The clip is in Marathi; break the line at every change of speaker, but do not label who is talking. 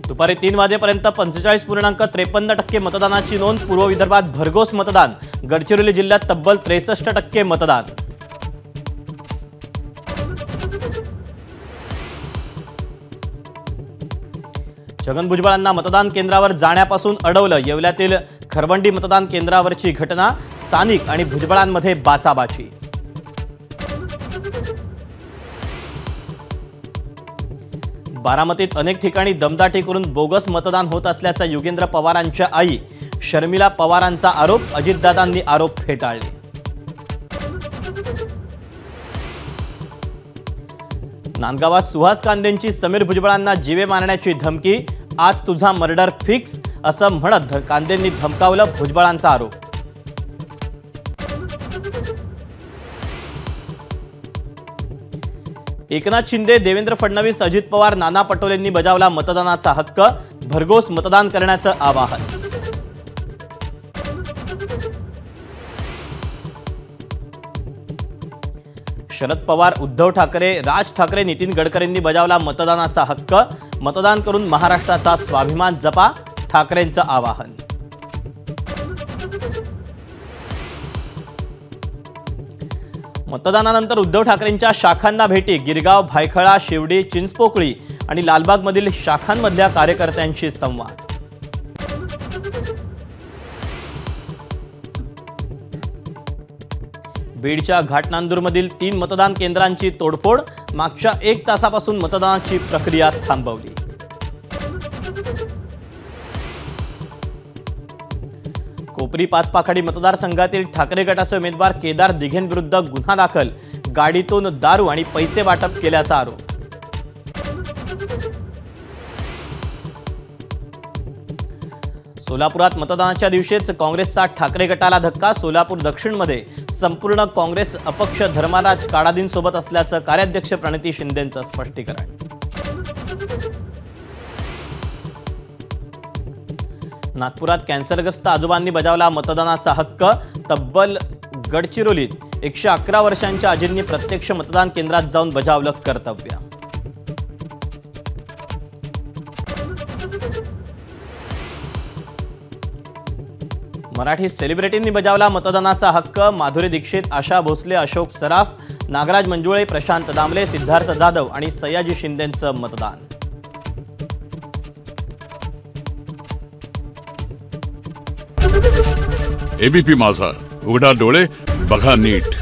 दुपारी 3 वाजेपर्यंत 45.53% मतदानाची नोंद। पूर्व विदर्भात भरघोस मतदान। गडचिरोली जिल्ह्यात तब्बल 63% मतदान। छगन भुजबळांना मतदान केंद्रावर जाण्यापासून अडवलं। येवल्यातील खरवंडी मतदान केंद्रावरची घटना। स्थानिक आणि भुजबळांमध्ये बाचाबाची। बारामतीत अनेक ठिकाणी दमदाटी करून बोगस मतदान होत असल्याचा युगेंद्र पवारांच्या आई शर्मिला पवारांचा आरोप। अजितदादांनी आरोप फेटाळले। नांदगावात सुहास कांदेंची समीर भुजबळांना जीवे मारण्याची धमकी। आज तुझा मर्डर फिक्स असं म्हणत कांदेंनी धमकावलं। भुजबळांचा आरोप। एकनाथ शिंदे, देवेंद्र फडणवीस, अजित पवार, नाना पटोलेंनी बजावला मतदानाचा हक्क। भरघोस मतदान करण्याचं आवाहन। शरद पवार, उद्धव ठाकरे, राज ठाकरे, नितीन गडकरींनी बजावला मतदानाचा हक्क। मतदान करून महाराष्ट्राचा स्वाभिमान जपा, ठाकरेंचं आवाहन। मतदानानंतर उद्धव ठाकरेंच्या शाखांना भेटी। गिरगाव, भायखळा, शिवडी, चिंचपोकळी आणि लालबागमधील शाखांमधल्या कार्यकर्त्यांशी संवाद। बीडच्या घाटनांदूरमधील 3 मतदान केंद्रांची तोडफोड। मागच्या 1 तासापासून मतदानाची प्रक्रिया थांबवली। कोपरी पाचपाखाडी मतदारसंघातील ठाकरे गटाचे उमेदवार केदार दिघेंविरुद्ध गुन्हा दाखल। गाडीतून दारू आणि पैसे वाटप केल्याचा आरोप। सोलापुरात मतदानाच्या दिवशीच काँग्रेसचा ठाकरे गटाला धक्का। सोलापूर दक्षिणमध्ये संपूर्ण काँग्रेस अपक्ष धर्मराज काडादींसोबत असल्याचं कार्याध्यक्ष प्रणिती शिंदेंचं स्पष्टीकरण। नागपुरात कॅन्सरग्रस्त आजोबांनी बजावला मतदानाचा हक्क। तब्बल गडचिरोलीत 111 वर्षांच्या आजींनी प्रत्यक्ष मतदान केंद्रात जाऊन बजावलं कर्तव्य। मराठी सेलिब्रिटींनी बजावला मतदानाचा हक्क। माधुरी दीक्षित, आशा भोसले, अशोक सराफ, नागराज मंजुळे, प्रशांत दामले, सिद्धार्थ जाधव आणि सयाजी शिंदेंचं मतदान।
एबीपी माझा, उघडा डोळे बघा नीट।